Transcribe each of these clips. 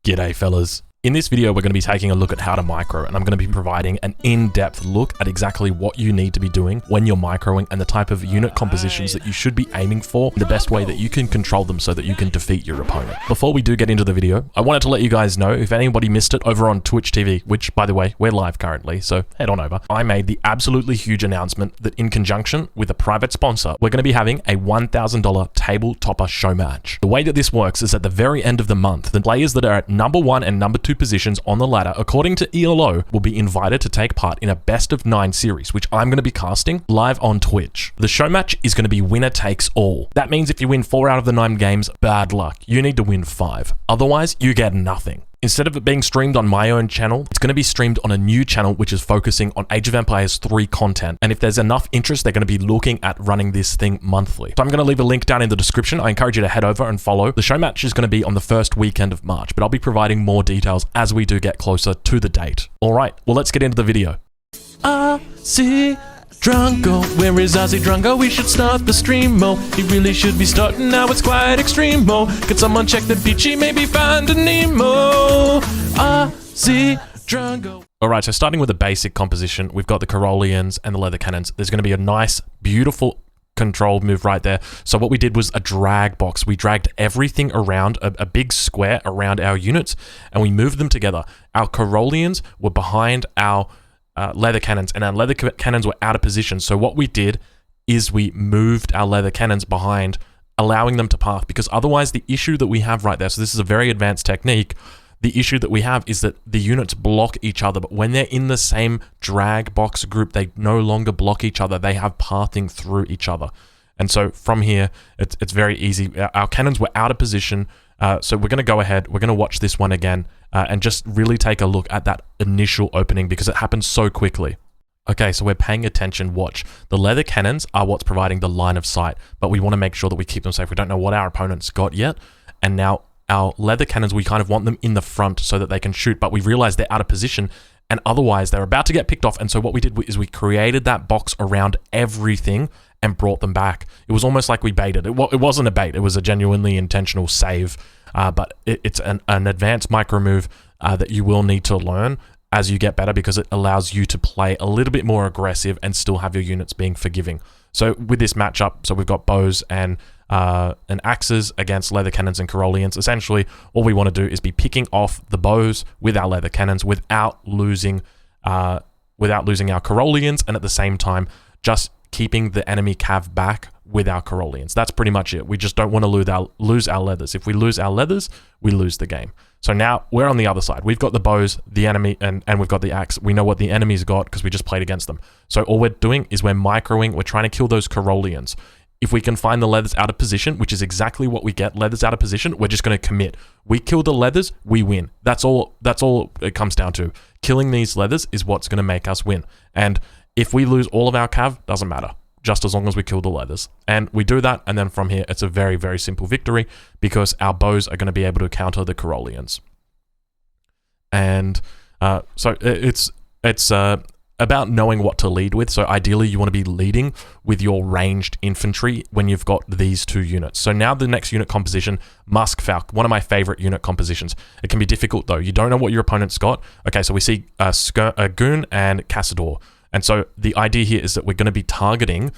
G'day fellas. In this video, we're going to be taking a look at how to micro, and I'm going to be providing an in-depth look at exactly what you need to be doing when you're microing and the type of unit compositions that you should be aiming for, the best way that you can control them so that you can defeat your opponent. Before we do get into the video, I wanted to let you guys know, if anybody missed it over on Twitch TV, which by the way, we're live currently, so head on over. I made the absolutely huge announcement that in conjunction with a private sponsor, we're going to be having a $1,000 table topper show match. The way that this works is at the very end of the month, the players that are at number 1 and number 2 positions on the ladder, according to ELO, will be invited to take part in a best of 9 series, which I'm going to be casting live on Twitch. The show match is going to be winner takes all. That means if you win 4 out of the 9 games, bad luck. You need to win 5. Otherwise, you get nothing. Instead of it being streamed on my own channel, it's going to be streamed on a new channel which is focusing on Age of Empires 3 content. And if there's enough interest, they're going to be looking at running this thing monthly. So I'm going to leave a link down in the description. I encourage you to head over and follow. The show match is going to be on the first weekend of March, but I'll be providing more details as we do get closer to the date. All right, well, let's get into the video. Drunko, where is Ozzy Drunko? We should start the stream-mo. He really should be starting now, it's quite extreme-mo. Could someone check the Peachy, maybe find a Nemo? Ozzy Drunko. Alright, so starting with the basic composition, we've got the Corollians and the leather cannons. There's going to be a nice, beautiful control move right there. So what we did was a drag box. We dragged everything around, a big square around our units, and we moved them together. Our Corollians were behind our leather cannons, and our leather cannons were out of position. So what we did is we moved our leather cannons behind, allowing them to path, because otherwise the issue that we have right there, so this is a very advanced technique, the issue that we have is that the units block each other, but when they're in the same drag box group, they no longer block each other, they have pathing through each other. And so from here, it's very easy. Our cannons were out of position, so we're going to go ahead, we're going to watch this one again, and just really take a look at that initial opening because it happens so quickly. Okay, so we're paying attention, watch. The leather cannons are what's providing the line of sight, but we want to make sure that we keep them safe. We don't know what our opponent's got yet, and now our leather cannons, we kind of want them in the front so that they can shoot, but we realize they're out of position, and otherwise they're about to get picked off, and so what we did is we created that box around everything and brought them back. It was almost like we baited. It wasn't a bait, it was a genuinely intentional save. But it's an advanced micro move that you will need to learn as you get better because it allows you to play a little bit more aggressive and still have your units being forgiving. So with this matchup, so we've got bows and axes against leather cannons and Corollians. Essentially, all we want to do is be picking off the bows with our leather cannons without losing our Corollians, and at the same time, just keeping the enemy cav back with our Corollians. That's pretty much it. We just don't want to lose our leathers. If we lose our leathers, we lose the game. So now we're on the other side. We've got the bows, the enemy, and we've got the axe. We know what the enemy's got because we just played against them. So all we're doing is we're microing. We're trying to kill those Corollians. If we can find the leathers out of position, which is exactly what we get, leathers out of position, we're just going to commit. We kill the leathers, we win. That's all it comes down to. Killing these leathers is what's going to make us win. And if we lose all of our cav, doesn't matter, just as long as we kill the leathers. And we do that, and then from here, it's a very, very simple victory because our bows are going to be able to counter the Corollians. And so it's about knowing what to lead with. So ideally, you want to be leading with your ranged infantry when you've got these 2 units. So now the next unit composition, Musk Falk, one of my favorite unit compositions. It can be difficult though. You don't know what your opponent's got. Okay, so we see Goon and Cassador. And so the idea here is that we're going to be targeting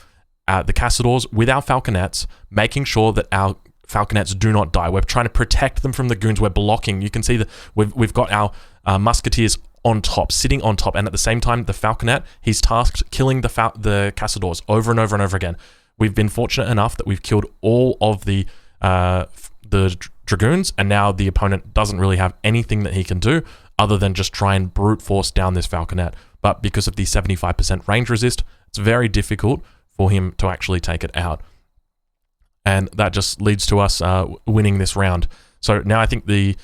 the Cassadors with our Falconets, making sure that our Falconets do not die. We're trying to protect them from the Goons. We're blocking. You can see that we've got our Musketeers on top, sitting on top, and at the same time, the Falconet, he's tasked killing the Cassadors over and over and over again. We've been fortunate enough that we've killed all of the Dragoons, and now the opponent doesn't really have anything that he can do other than just try and brute force down this Falconet. But because of the 75% range resist, it's very difficult for him to actually take it out. And that just leads to us winning this round. So now I think the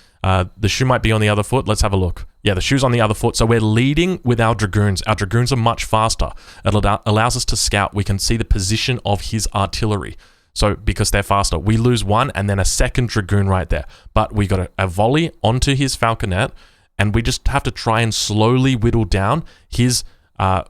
shoe might be on the other foot. Let's have a look. Yeah, the shoe's on the other foot. So we're leading with our Dragoons. Our Dragoons are much faster. It allows us to scout. We can see the position of his artillery. So because they're faster, we lose one and then a second Dragoon right there. But we got a volley onto his Falconet, and we just have to try and slowly whittle down his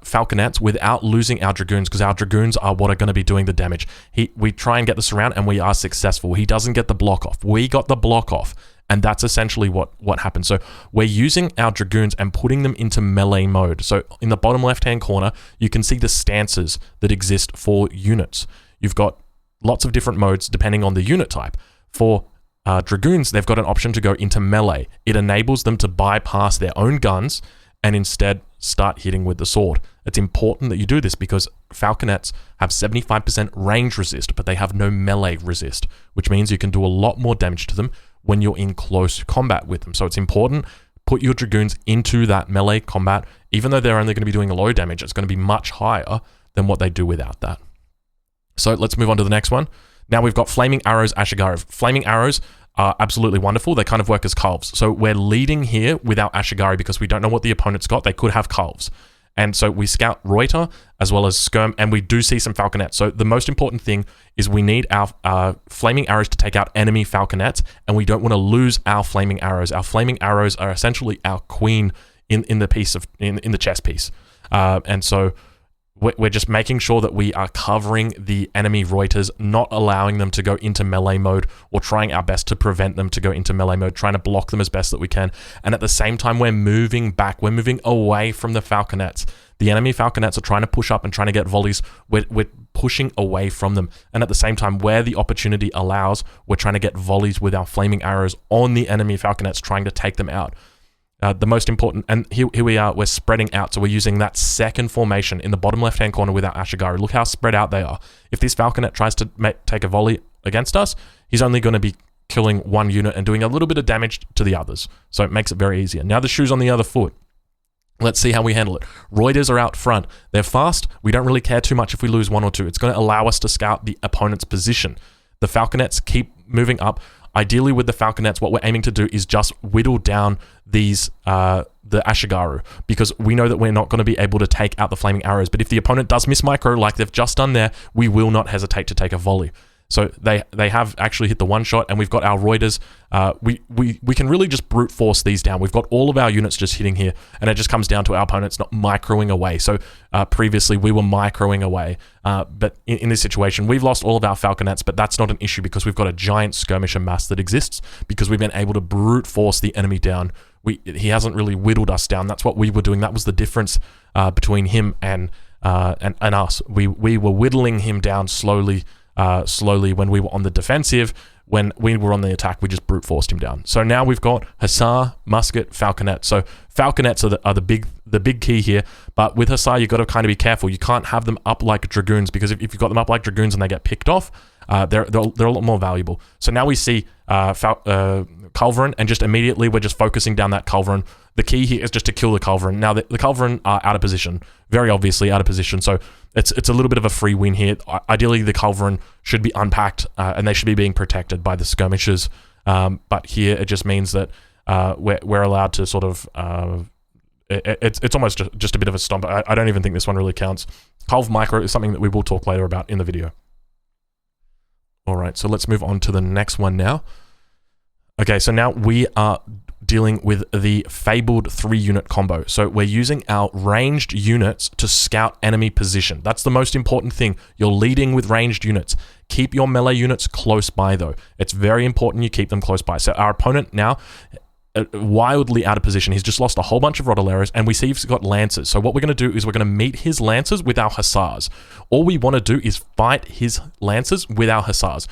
Falconets without losing our Dragoons, because our Dragoons are what are going to be doing the damage. We try and get the surround, and we are successful. He doesn't get the block off. We got the block off, And that's essentially what happens. So we're using our Dragoons and putting them into melee mode. So in the bottom left-hand corner, you can see the stances that exist for units. You've got lots of different modes depending on the unit type. For Dragoons, they've got an option to go into melee. It enables them to bypass their own guns and instead start hitting with the sword. It's important that you do this because Falconets have 75% range resist, but they have no melee resist, which means you can do a lot more damage to them when you're in close combat with them. So it's important, put your Dragoons into that melee combat. Even though they're only going to be doing low damage, it's going to be much higher than what they do without that. So let's move on to the next one. Now we've got Flaming Arrows, Ashigarh. Flaming Arrows are absolutely wonderful. They kind of work as calves. So we're leading here without Ashigarh because we don't know what the opponent's got. They could have calves. And so we scout Reuter as well as Skirm, and we do see some Falconets. So the most important thing is we need our Flaming Arrows to take out enemy Falconets, and we don't want to lose our Flaming Arrows. Our Flaming Arrows are essentially our queen in the chess piece. And so we're just making sure that we are covering the enemy Reuters, not allowing them to go into melee mode, or trying our best to prevent them to go into melee mode, trying to block them as best that we can. And at the same time, we're moving back. We're moving away from the Falconets. The enemy Falconets are trying to push up and trying to get volleys. We're pushing away from them. And at the same time, where the opportunity allows, we're trying to get volleys with our Flaming Arrows on the enemy Falconets, trying to take them out. The most important, and here we are, we're spreading out. So we're using that second formation in the bottom left-hand corner with our Ashigarh. Look how spread out they are. If this Falconet tries to take a volley against us, he's only going to be killing one unit and doing a little bit of damage to the others. So it makes it very easier. Now the shoe's on the other foot. Let's see how we handle it. Reuters are out front. They're fast. We don't really care too much if we lose one or two. It's going to allow us to scout the opponent's position. The Falconets keep moving up. Ideally, with the Falconets, what we're aiming to do is just whittle down these the Ashigarh, because we know that we're not going to be able to take out the Flaming Arrows. But if the opponent does miss micro, like they've just done there, we will not hesitate to take a volley. So they have actually hit the one shot, and we've got our Reuters. We can really just brute force these down. We've got all of our units just hitting here, and it just comes down to our opponents not microing away. So previously we were microing away, but in this situation we've lost all of our Falconets, but that's not an issue because we've got a giant skirmisher mass that exists because we've been able to brute force the enemy down. He hasn't really whittled us down. That's what we were doing. That was the difference between him and us. We were whittling him down slowly when we were on the defensive. When we were on the attack, we just brute forced him down. So now we've got Hussar, Musket, Falconet. So Falconets are the big key here. But with Hussar, you've got to kind of be careful. You can't have them up like Dragoons, because if you've got them up like Dragoons and they get picked off, they're a lot more valuable. So now we see Culverin, and just immediately we're just focusing down that Culverin. The key here is just to kill the Culverin. Now the Culverin are out of position, very obviously out of position. So it's a little bit of a free win here. Ideally, the Culverin should be unpacked and they should be being protected by the skirmishers. But here it just means that we're allowed to sort of. It's almost just a bit of a stomp. I don't even think this one really counts. Culve micro is something that we will talk later about in the video. All right, so let's move on to the next one now. Okay, so now we are dealing with the Fabled 3-unit combo. So we're using our ranged units to scout enemy position. That's the most important thing. You're leading with ranged units. Keep your melee units close by, though. It's very important you keep them close by. So our opponent now, wildly out of position. He's just lost a whole bunch of Rodoleros, and we see he's got Lancers. So what we're going to do is we're going to meet his Lancers with our Hussars. All we want to do is fight his Lancers with our Hussars.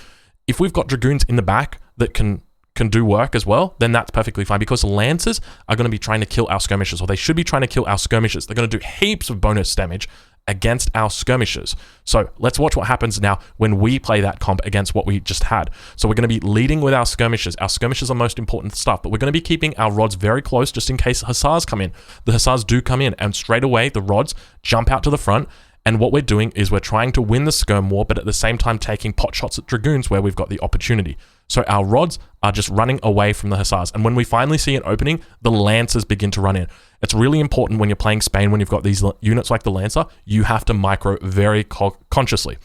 If we've got Dragoons in the back that can do work as well, then that's perfectly fine, because Lancers are going to be trying to kill our skirmishers, or they should be trying to kill our skirmishers. They're going to do heaps of bonus damage against our skirmishers. So let's watch what happens now when we play that comp against what we just had. So we're going to be leading with our skirmishers. Our skirmishers are most important stuff, but we're going to be keeping our rods very close just in case Hussars come in. The Hussars do come in, and straight away the rods jump out to the front. And what we're doing is we're trying to win the skirm war, but at the same time taking pot shots at Dragoons where we've got the opportunity. So our rods are just running away from the Hussars. And when we finally see an opening, the Lancers begin to run in. It's really important when you're playing Spain, when you've got these units like the Lancer, you have to micro very consciously.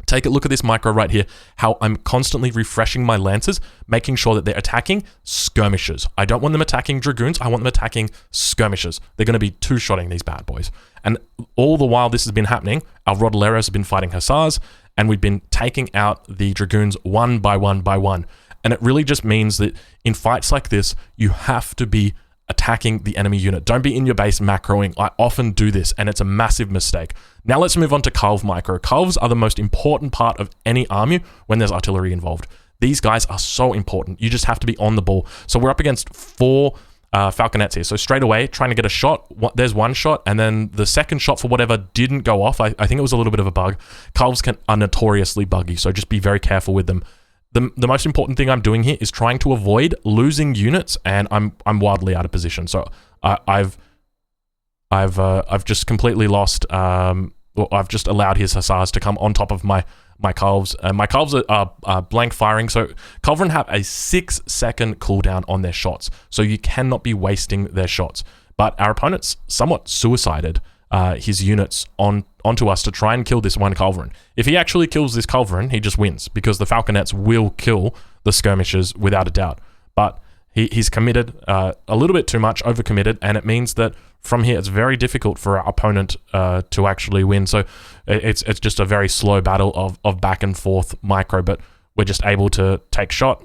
Take a look at this micro right here, how I'm constantly refreshing my Lancers, making sure that they're attacking skirmishers. I don't want them attacking Dragoons, I want them attacking skirmishers. They're going to be two-shotting these bad boys. And all the while this has been happening, our Rodoleros have been fighting Hussars, and we've been taking out the Dragoons one by one by one. And it really just means that in fights like this, you have to be attacking the enemy unit. Don't be in your base macroing. I often do this, and it's a massive mistake. Now let's move on to Calv micro. Calvs are the most important part of any army when there's artillery involved. These guys are so important. You just have to be on the ball. So we're up against 4 falconets here. So straight away, trying to get a shot. There's one shot, and then the second shot, for whatever, didn't go off. I think it was a little bit of a bug. Calvs are notoriously buggy, so just be very careful with them. The most important thing I'm doing here is trying to avoid losing units, and I'm wildly out of position. So I've just completely lost. I've just allowed his hussars to come on top of my calves. My calves are blank firing, so Culverin have a 6-second cooldown on their shots, so you cannot be wasting their shots. But our opponent's somewhat suicided his units onto us to try and kill this one Culverin. If he actually kills this Culverin, he just wins, because the falconets will kill the skirmishers without a doubt. But he's committed a little bit too much, overcommitted, and it means that from here it's very difficult for our opponent to actually win. So it's just a very slow battle of back and forth micro, but we're just able to take shot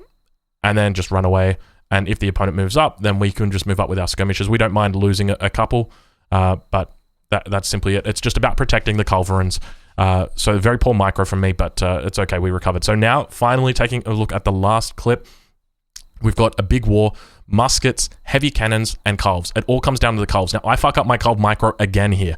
and then just run away. And if the opponent moves up, then we can just move up with our skirmishers. We don't mind losing a couple, but that's simply it. It's just about protecting the Culverins. So very poor micro from me, but it's okay, we recovered. So now, finally taking a look at the last clip, we've got a big war, muskets, heavy cannons, and calves. It all comes down to the calves. Now, I fuck up my calf micro again here.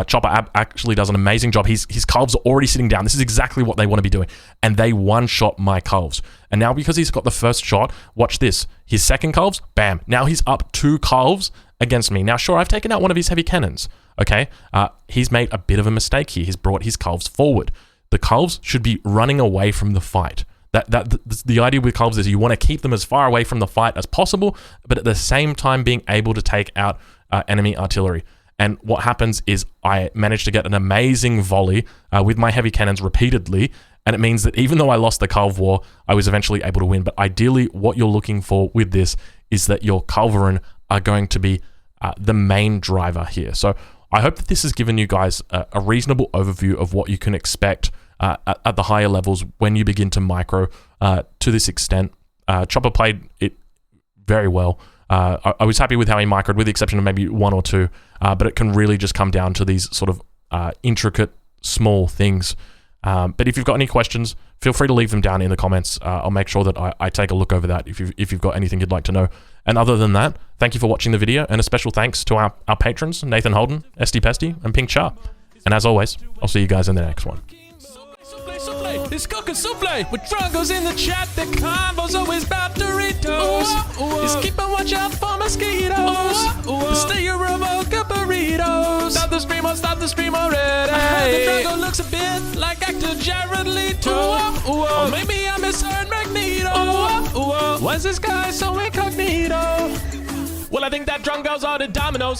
Chopper actually does an amazing job. His calves are already sitting down. This is exactly what they want to be doing. And they one-shot my calves. And now, because he's got the first shot, watch this. His second calves, bam. Now he's up 2 calves against me. Now, sure, I've taken out one of his heavy cannons. Okay, he's made a bit of a mistake here. He's brought his calves forward. The calves should be running away from the fight. The idea with calves is you want to keep them as far away from the fight as possible, but at the same time being able to take out enemy artillery. And what happens is I managed to get an amazing volley with my heavy cannons repeatedly, and it means that even though I lost the calv war, I was eventually able to win. But ideally, what you're looking for with this is that your Culverin are going to be the main driver here. So I hope that this has given you guys a reasonable overview of what you can expect at the higher levels when you begin to micro to this extent. Chopper played it very well. I was happy with how he microed, with the exception of maybe 1 or 2, but it can really just come down to these sort of intricate, small things. But if you've got any questions, feel free to leave them down in the comments. I'll make sure that I take a look over that if you've got anything you'd like to know. And other than that, thank you for watching the video, and a special thanks to our patrons, Nathan Holden, Esty Pesty, and Pink Sharp. And as always, I'll see you guys in the next one. It's cook and souffle with Drungos in the chat. The convo's always about Doritos. Just keep on watch out for mosquitoes. Stay your Revoca burritos. Stop the stream already. The Drungo looks a bit like actor Jared Leto. Or maybe I misheard Magneto. Why is this guy so incognito? Well, I think that Drungos are the dominoes.